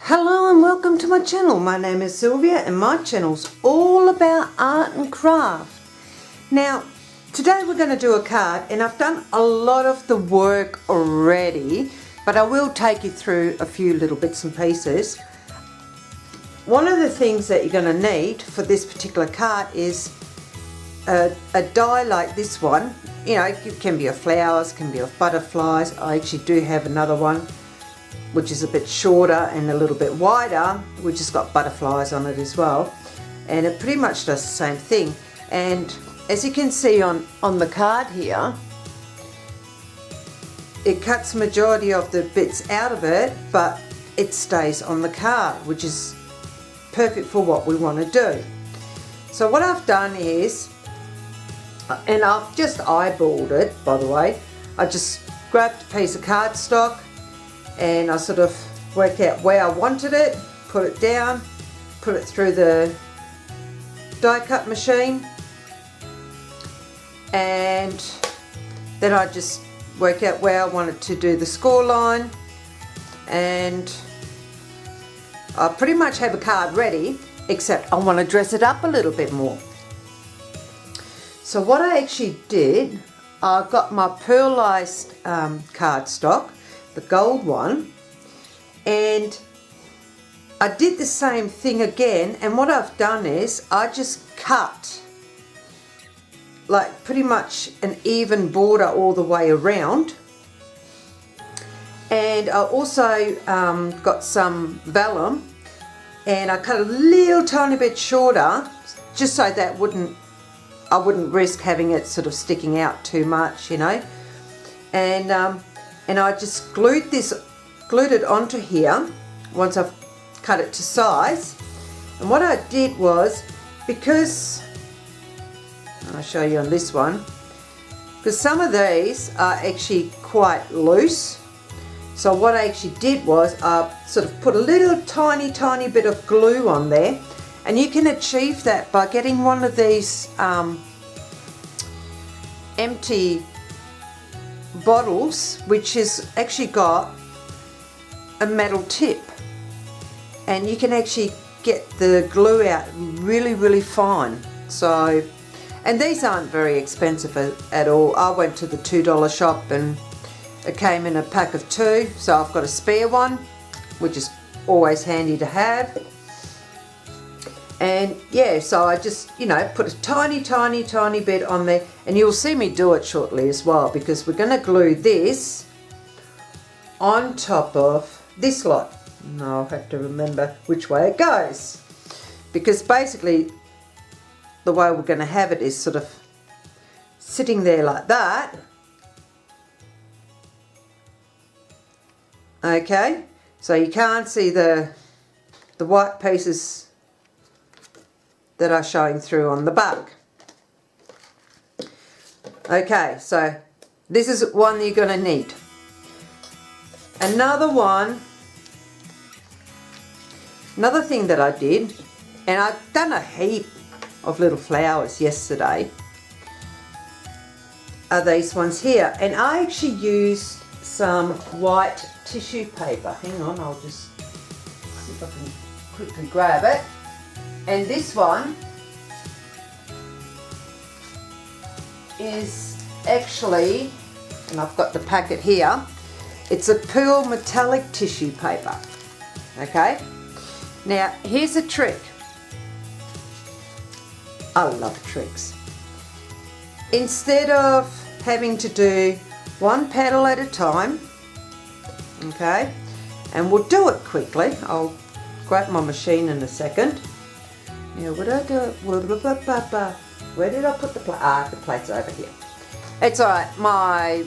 Hello and welcome to my channel. My name is Sylvia and my channel's all about art and craft. Now today we're going to do a card, and I've done a lot of the work already, but I will take you through a few little bits and pieces. One of the things that you're going to need for this particular card is a die like this one. You know, it can be of flowers, can be of butterflies. I actually do have another one which is a bit shorter and a little bit wider, which has got butterflies on it as well, and it pretty much does the same thing. And as you can see on the card here, it cuts the majority of the bits out of it, but it stays on the card, which is perfect for what we want to do. So what I've done is, and I've just eyeballed it, by the way, I just grabbed a piece of cardstock and I sort of work out where I wanted it, put it down, put it through the die cut machine, and then I just work out where I wanted to do the score line, and I pretty much have a card ready, except I want to dress it up a little bit more. So what I actually did, I got my Pearlised cardstock, the gold one, and I did the same thing again, and what I've done is I just cut like pretty much an even border all the way around, and I also got some vellum and I cut a little tiny bit shorter just so that I wouldn't risk having it sort of sticking out too much, you know. And I just glued it onto here once I've cut it to size. And what I did was, because I'll show you on this one, because some of these are actually quite loose, so what I actually did was I sort of put a little tiny bit of glue on there, and you can achieve that by getting one of these empty bottles which has actually got a metal tip, and you can actually get the glue out really fine. So, and these aren't very expensive at all. I went to the $2 shop and it came in a pack of 2, so I've got a spare one, which is always handy to have. And yeah, so I just, you know, put a tiny bit on there, and you'll see me do it shortly as well, because we're going to glue this on top of this lot. And I'll have to remember which way it goes, because basically the way we're going to have it is sort of sitting there like that. Okay, so you can't see the white pieces that are showing through on the back. Okay, so this is one you're going to need. Another thing that I did, and I've done a heap of little flowers yesterday, are these ones here. And I actually used some white tissue paper. Hang on, I'll just see if I can quickly grab it. And this one is actually, and I've got the packet here, it's a Pearl Metallic tissue paper. Okay, now here's a trick. I love tricks. Instead of having to do one petal at a time, okay, and we'll do it quickly. I'll grab my machine in a second. Now, what I do? Where did I put the plate? Ah, the plate's over here. It's alright. My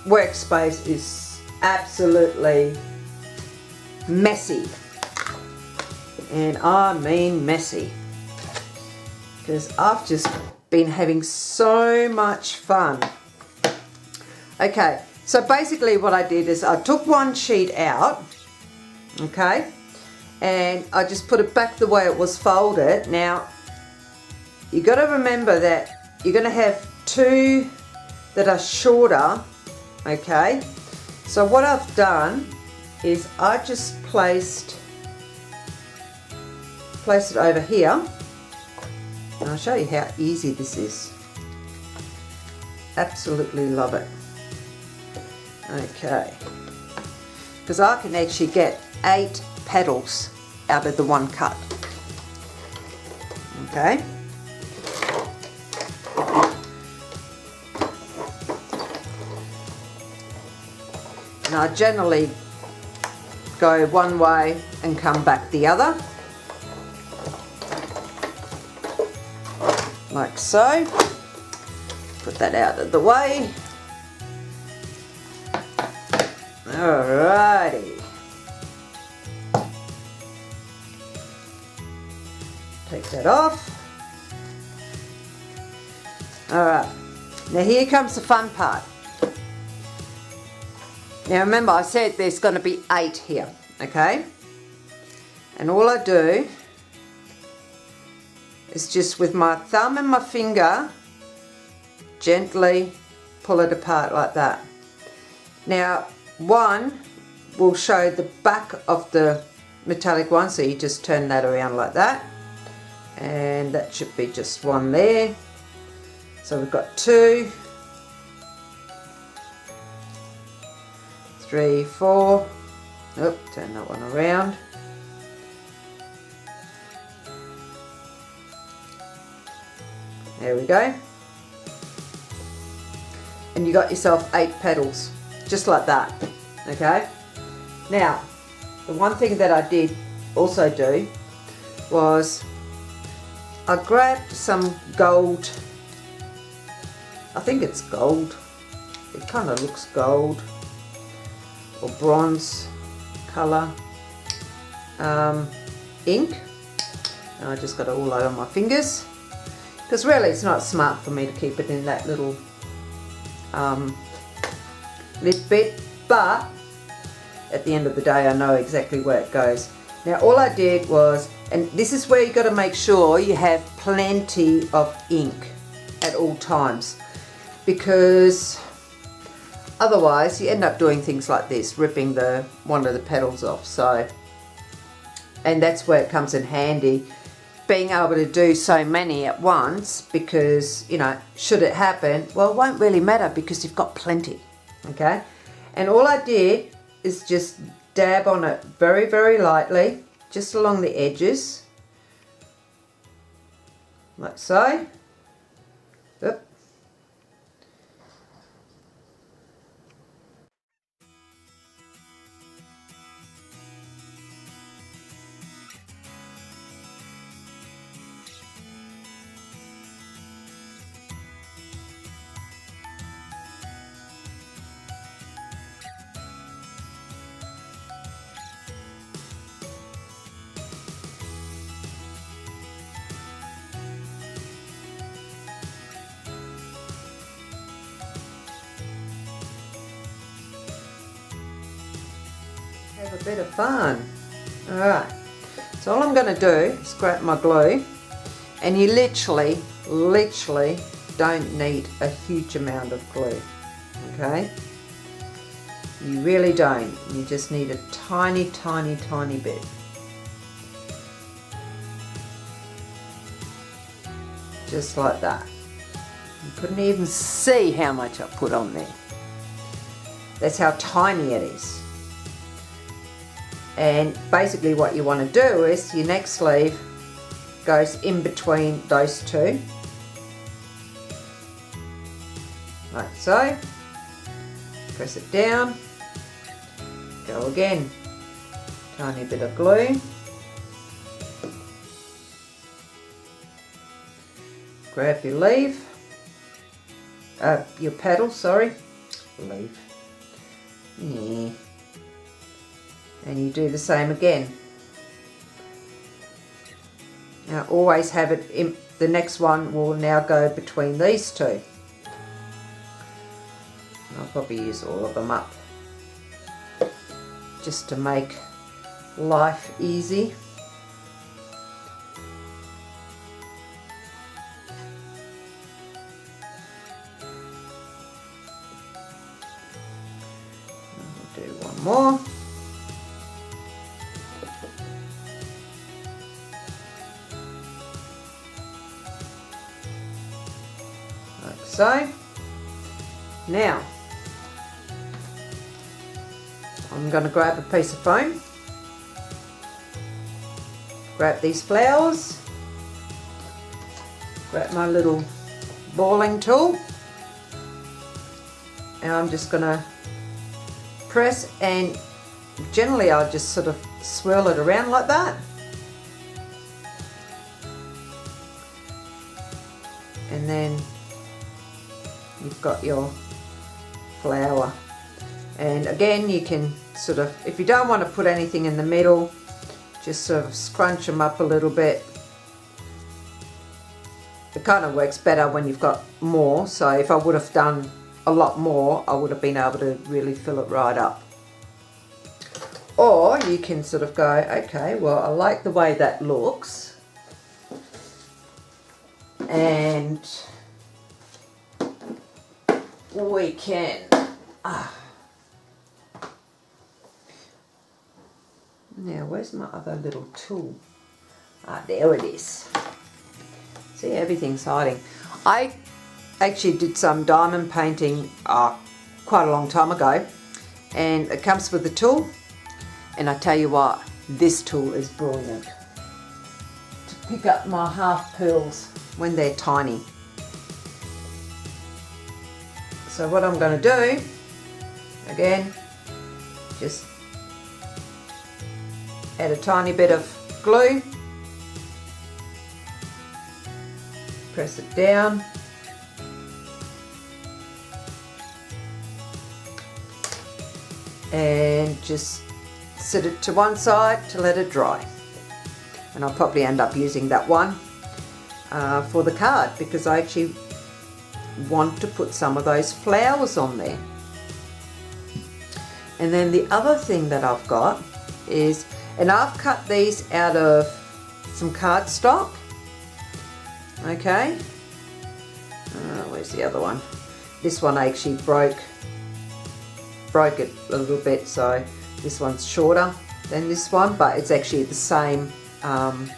workspace is absolutely messy, and I mean messy, because I've just been having so much fun. Okay, so basically what I did is I took one sheet out, okay, and I just put it back the way it was folded. Now, you got to remember that you're going to have 2 that are shorter, okay? So what I've done is I just placed place it over here. And I'll show you how easy this is. Absolutely love it. Okay. Because I can actually get 8 petals out of the one cut. Okay. And I generally go one way and come back the other. Like so. Put that out of the way. Alrighty. Take that off. Alright. Now here comes the fun part. Now remember I said there's going to be 8 here, okay? And all I do is just with my thumb and my finger gently pull it apart like that. Now one will show the back of the metallic one, so you just turn that around like that, and that should be just one there. So we've got 2, 3, 4. Oh, turn that one around. There we go. And you got yourself 8 petals, just like that. Okay. Now, the one thing that I did also do was I grabbed some gold. I think it's gold. It kind of looks gold or bronze colour ink. And I just got it all over my fingers. Because really it's not smart for me to keep it in that little lid bit, but at the end of the day I know exactly where it goes. Now all I did was, and this is where you got to make sure you have plenty of ink at all times, because otherwise you end up doing things like this, ripping one of the petals off. So, and that's where it comes in handy, being able to do so many at once, because, you know, should it happen, well, it won't really matter because you've got plenty. Okay. And all I did is just dab on it very, very lightly, just along the edges, like so. Oop. Have a bit of fun. Alright, so all I'm going to do is grab my glue, and you literally don't need a huge amount of glue, okay? You really don't. You just need a tiny, tiny, tiny bit. Just like that. You couldn't even see how much I put on there. That's how tiny it is. And basically what you want to do is your next sleeve goes in between those two, like so. Press it down, go again, tiny bit of glue, grab your leaf, your petal, sorry, leaf, yeah. And you do the same again. Now always have it in, the next one will now go between these two. I'll probably use all of them up just to make life easy. I'll do one more. so. Now, I'm going to grab a piece of foam, grab these flowers, grab my little balling tool, and I'm just going to press, and generally I'll just sort of swirl it around like that. And then you've got your flower. And again, you can sort of, if you don't want to put anything in the middle, just sort of scrunch them up a little bit. It kind of works better when you've got more, so if I would have done a lot more, I would have been able to really fill it right up. Or you can sort of go, okay, well, I like the way that looks, and we can now where's my other little tool? There it is. See, everything's hiding. I actually did some diamond painting quite a long time ago, and it comes with the tool, and I tell you what, this tool is brilliant to pick up my half pearls when they're tiny. So what I'm going to do, again, just add a tiny bit of glue, press it down, and just set it to one side to let it dry. And I'll probably end up using that one for the card, because I actually want to put some of those flowers on there. And then the other thing that I've got is, and I've cut these out of some cardstock. Okay, where's the other one? This one actually broke it a little bit, so this one's shorter than this one, but it's actually the same die.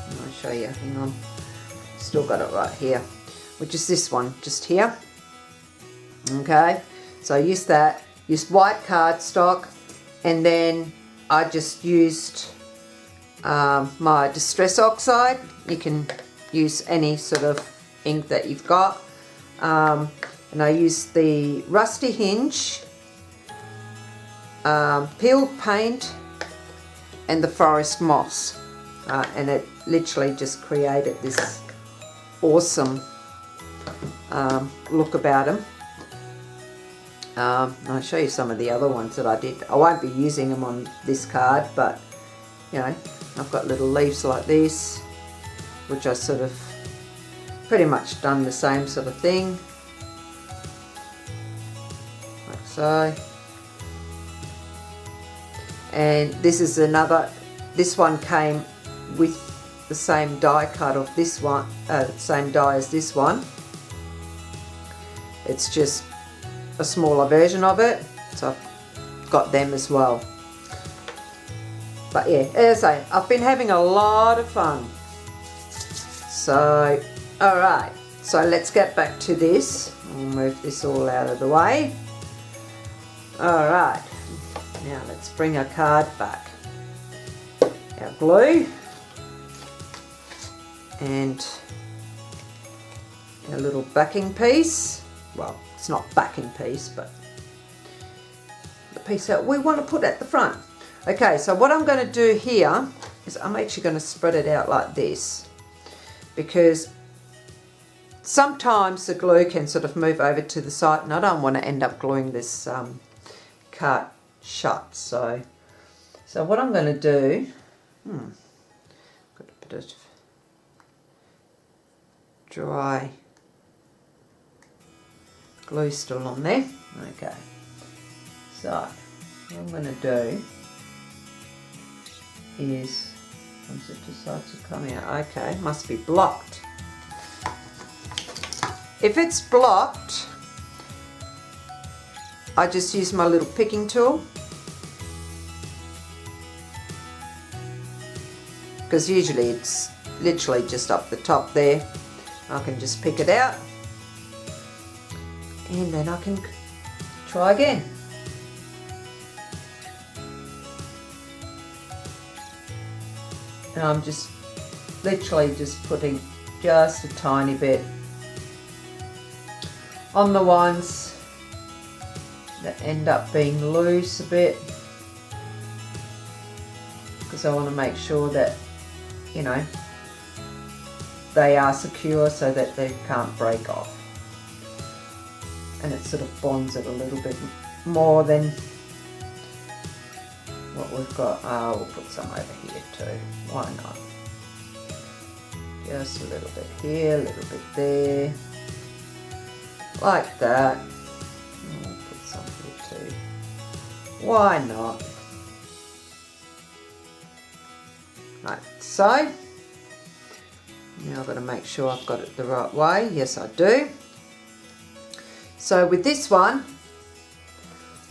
I'll show you, hang on, still got it right here, which is this one just here. Okay, so I used that, used white cardstock, and then I just used my Distress Oxide. You can use any sort of ink that you've got, and I used the Rusty Hinge, peeled paint, and the Forest Moss, and it literally just created this awesome look about them. I'll show you some of the other ones that I did. I won't be using them on this card, but you know, I've got little leaves like this, which I sort of pretty much done the same sort of thing, like so. And this is another, this one came with the same die cut of this one, same die as this one. It's just a smaller version of it, so I've got them as well. But yeah, as I say, I've been having a lot of fun. So, alright, so let's get back to this. I'll move this all out of the way. Alright, now let's bring our card back. Our glue and our little backing piece. Well, it's not backing piece, but the piece that we want to put at the front. Okay, so what I'm going to do here is I'm actually going to spread it out like this, because sometimes the glue can sort of move over to the side, and I don't want to end up gluing this card shut. So what I'm going to do, got a bit of dry glue still on there. Okay, so what I'm going to do is, once it decides to come out, okay, must be blocked. If it's blocked, I just use my little picking tool, because usually it's literally just up the top there, I can just pick it out and then I can try again. And I'm just literally just putting just a tiny bit on the ones that end up being loose a bit, because I want to make sure that, you know, they are secure so that they can't break off. And it sort of bonds it a little bit more than what we've got. We'll put some over here too, why not? Just a little bit here, a little bit there, like that. We'll put some here too, why not? Like so. Now I've got to make sure I've got it the right way. Yes, I do. So with this one,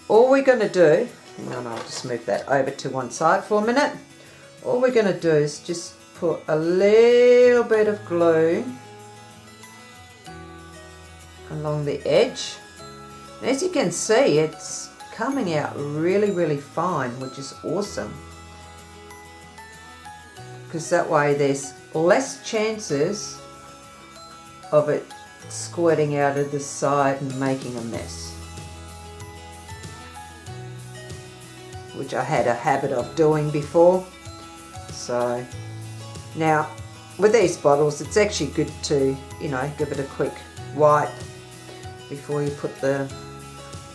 all we're going to do, hang on, I'll just move that over to one side for a minute. All we're going to do is just put a little bit of glue along the edge. And as you can see, it's coming out really, really fine, which is awesome. Because that way there's less chances of it squirting out of the side and making a mess, which I had a habit of doing before. So now with these bottles, it's actually good to, you know, give it a quick wipe before you put the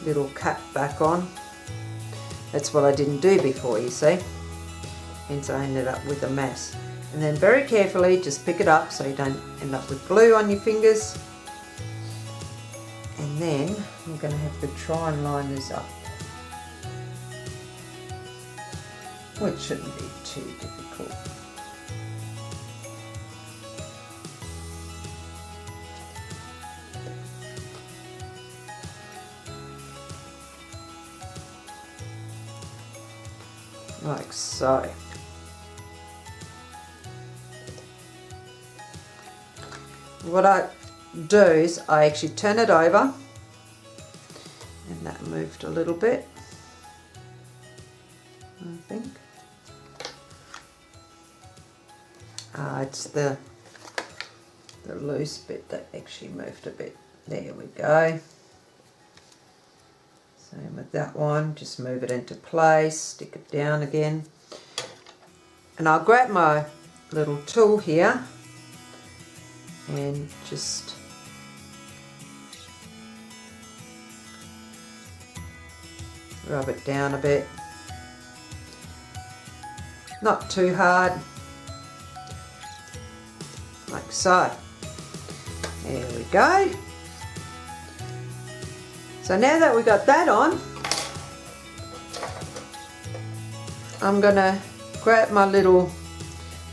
little cap back on. That's what I didn't do before, you see, and so I ended up with a mess. And then very carefully just pick it up so you don't end up with glue on your fingers. And then I'm going to have to try and line this up, which shouldn't be too difficult. Like so. What I do is I actually turn it over, and that moved a little bit, I think. It's the loose bit that actually moved a bit. There we go. Same with that one, just move it into place, stick it down again. And I'll grab my little tool here and just rub it down a bit. Not too hard, like so. There we go. So now that we got that on, I'm gonna grab my little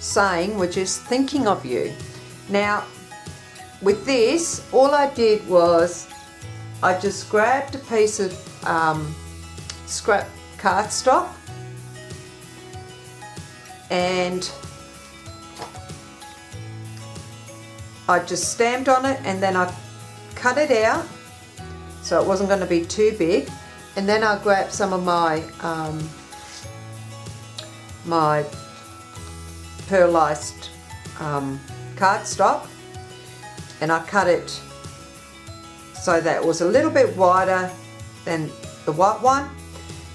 saying, which is thinking of you. Now with this, all I did was I just grabbed a piece of scrap cardstock and I just stamped on it, and then I cut it out so it wasn't going to be too big, and then I grabbed some of my my Pearlised cardstock, and I cut it so that it was a little bit wider than the white one,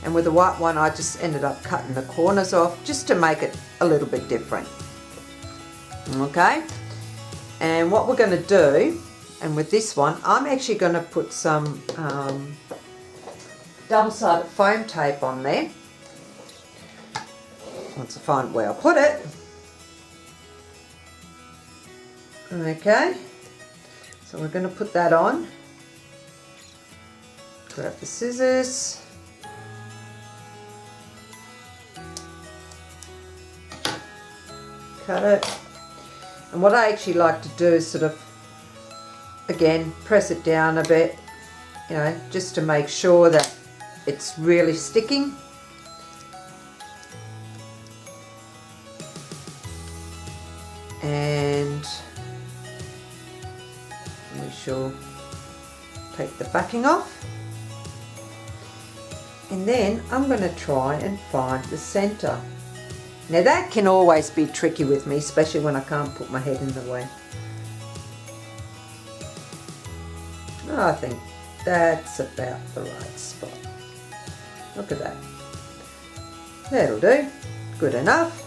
and with the white one I just ended up cutting the corners off just to make it a little bit different. Okay, and what we're going to do, and with this one I'm actually going to put some double-sided foam tape on there. Once I find where I'll put it. Okay, so we're going to put that on. Grab the scissors. Cut it. And what I actually like to do is sort of, again, press it down a bit, you know, just to make sure that it's really sticking. And sure. Take the backing off. And then I'm going to try and find the centre. Now that can always be tricky with me, especially when I can't put my head in the way. Oh, I think that's about the right spot. Look at that. That'll do. Good enough.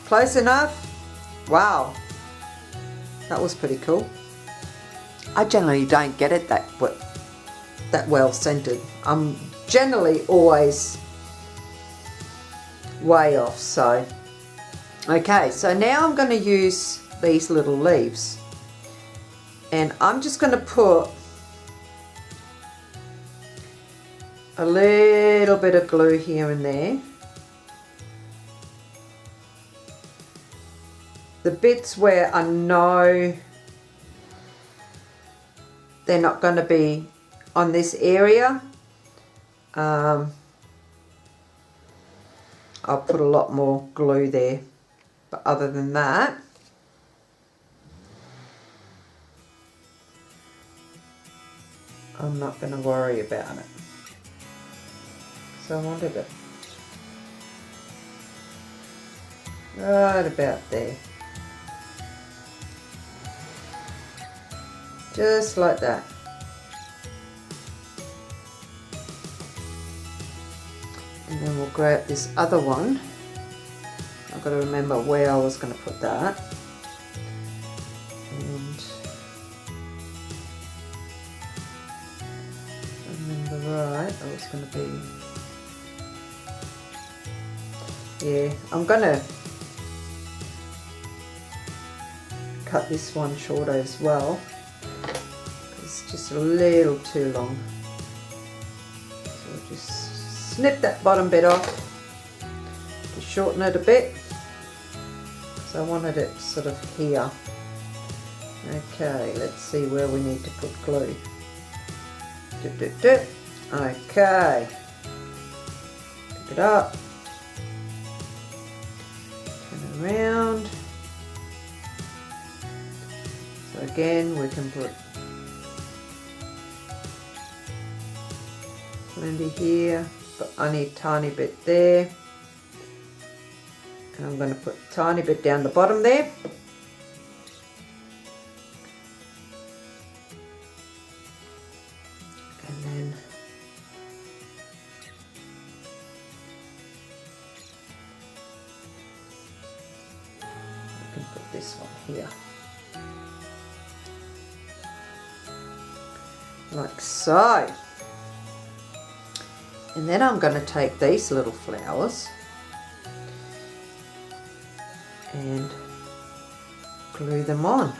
Close enough. Wow. That was pretty cool. I generally don't get it that well centered. I'm generally always way off. So okay, so now I'm going to use these little leaves, and I'm just going to put a little bit of glue here and there. The bits where I know they're not going to be on this area, I'll put a lot more glue there. But other than that, I'm not going to worry about it. So I wanted it right about there. Just like that. And then we'll grab this other one. I've got to remember where I was going to put that. And remember right, I was going to be... Yeah, I'm going to cut this one shorter as well. It's just a little too long. So we'll just snip that bottom bit off to shorten it a bit. So I wanted it sort of here. Okay, let's see where we need to put glue. Dip, dip, dip. Okay. Pick it up. Turn it around. So again, we can put plenty here, but only a tiny bit there. And I'm going to put a tiny bit down the bottom there. And then I can put this one here. Like so. And then I'm going to take these little flowers and glue them on.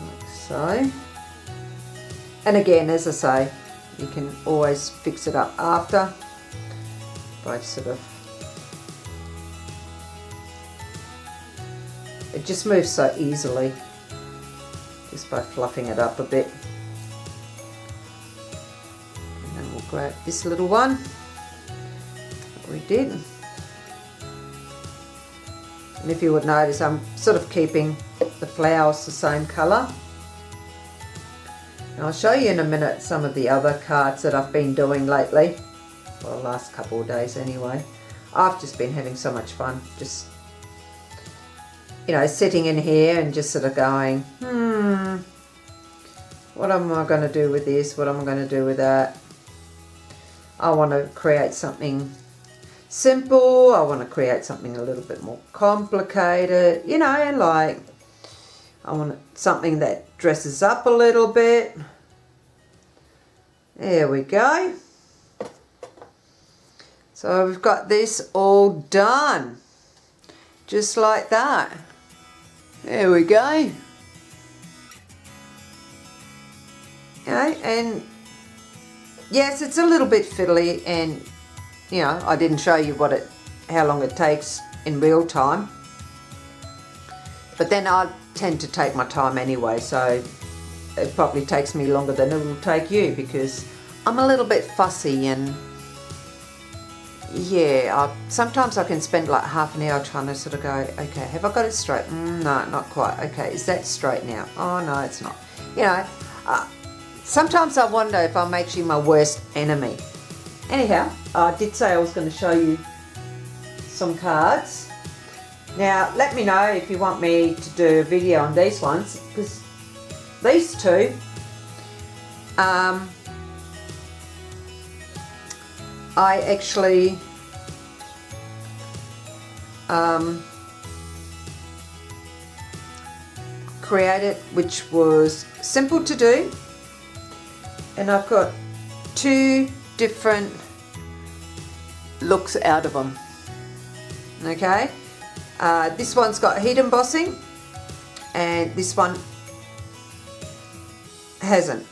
Like so. And again, as I say, you can always fix it up after by sort of, it just moves so easily just by fluffing it up a bit. And then we'll grab this little one that we did. And if you would notice, I'm sort of keeping the flowers the same colour. And I'll show you in a minute some of the other cards that I've been doing lately. Well, the last couple of days anyway. I've just been having so much fun. Just, you know, sitting in here and just sort of going, what am I going to do with this? What am I going to do with that? I want to create something simple. I want to create something a little bit more complicated. You know, like I want something that dresses up a little bit. There we go. So we've got this all done, just like that. There we go. Okay, and yes, it's a little bit fiddly, and you know, I didn't show you how long it takes in real time. But then I tend to take my time anyway, so it probably takes me longer than it will take you, because I'm a little bit fussy, and yeah, sometimes I can spend like half an hour trying to sort of go, okay, have I got it straight? No, not quite. Okay, is that straight now? Oh no, it's not. You know, sometimes I wonder if I'm actually my worst enemy. Anyhow, I did say I was going to show you some cards. Now, let me know if you want me to do a video on these ones, because these two, I actually created, which was simple to do, and I've got two different looks out of them. Okay, this one's got heat embossing and this one hasn't.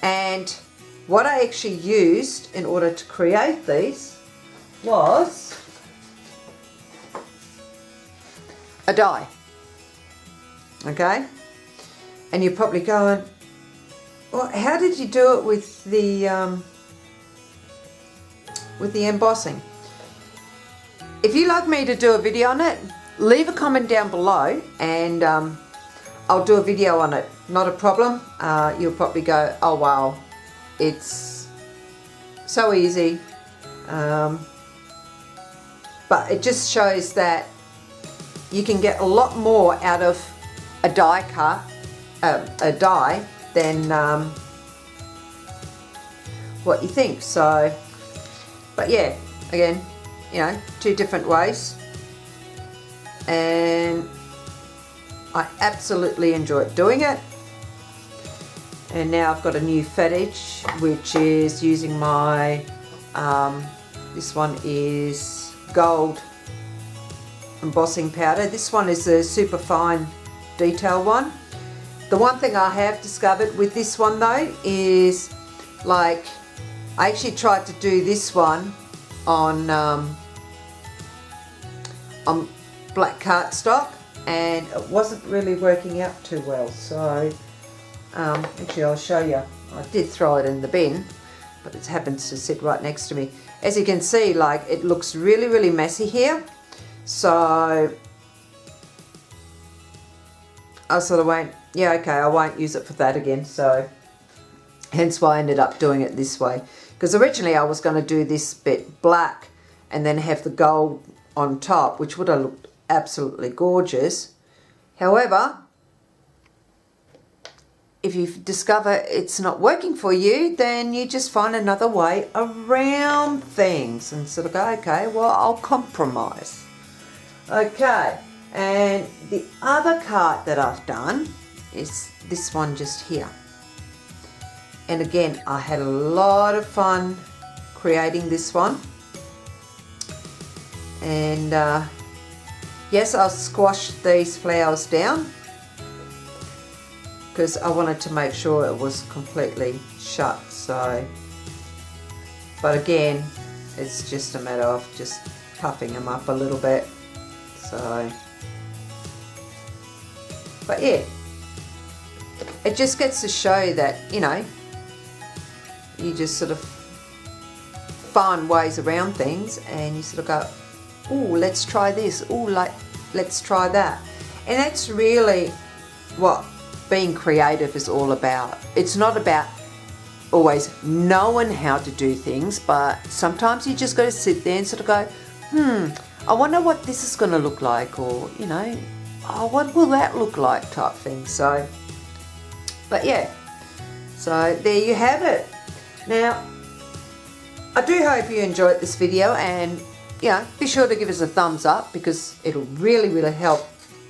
And what I actually used in order to create these was a die. Okay, and you're probably going, well, how did you do it with the embossing? If you'd like me to do a video on it, leave a comment down below, and I'll do a video on it. Not a problem. You'll probably go, oh wow, it's so easy. But it just shows that you can get a lot more out of a die cut, a die, than what you think. So, but yeah, again, you know, two different ways, and I absolutely enjoyed doing it. And now I've got a new fetish, which is using my this one is gold embossing powder. This one is a super fine detail one. The one thing I have discovered with this one though is, like, I actually tried to do this one on black cardstock, and it wasn't really working out too well. So actually I'll show you. I did throw it in the bin, but it happens to sit right next to me. As you can see, like, it looks really messy here. So I sort of went, yeah, okay, I won't use it for that again. So hence why I ended up doing it this way, because originally I was going to do this bit black and then have the gold on top, which would have looked absolutely gorgeous. However, if you discover it's not working for you, then you just find another way around things and sort of go, okay, well, I'll compromise. Okay, and the other card that I've done is this one just here. And again, I had a lot of fun creating this one. And yes, I'll squash these flowers down because I wanted to make sure it was completely shut. So, but again, it's just a matter of just puffing them up a little bit. So, but yeah, it just gets to show that, you know, you just sort of find ways around things, and you sort of go, oh, let's try this, oh, like, let's try that. And that's really what being creative is all about. It's not about always knowing how to do things, but sometimes you just got to sit there and sort of go, I wonder what this is going to look like, or, you know, oh, what will that look like, type thing. So, but yeah, so there you have it. Now, I do hope you enjoyed this video, and, you know, be sure to give us a thumbs up, because it'll really help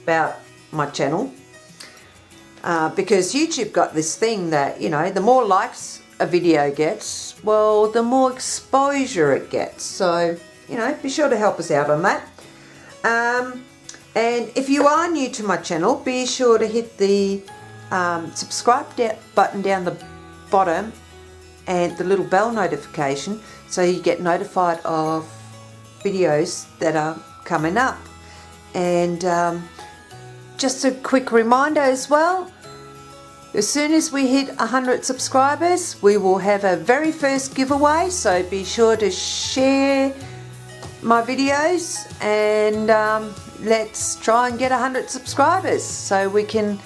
out my channel. Because YouTube got this thing that, you know, the more likes a video gets, well, the more exposure it gets. So, you know, be sure to help us out on that. And if you are new to my channel, be sure to hit the subscribe button down the bottom and the little bell notification, so you get notified of videos that are coming up. And just a quick reminder as well, As soon as we hit 100 subscribers, we will have a very first giveaway, so be sure to share my videos and let's try and get 100 subscribers so we can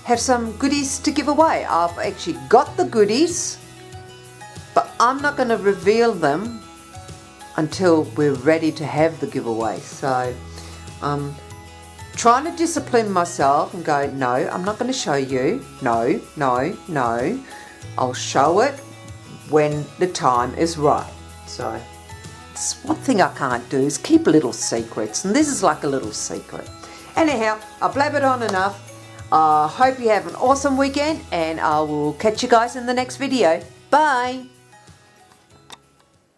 have some goodies to give away. I've actually got the goodies, but I'm not going to reveal them until we're ready to have the giveaway. So trying to discipline myself and go, no, I'm not going to show you. No, no, no. I'll show it when the time is right. So it's one thing I can't do is keep little secrets, and this is like a little secret. Anyhow, I blabbered on enough. I hope you have an awesome weekend, and I will catch you guys in the next video. Bye.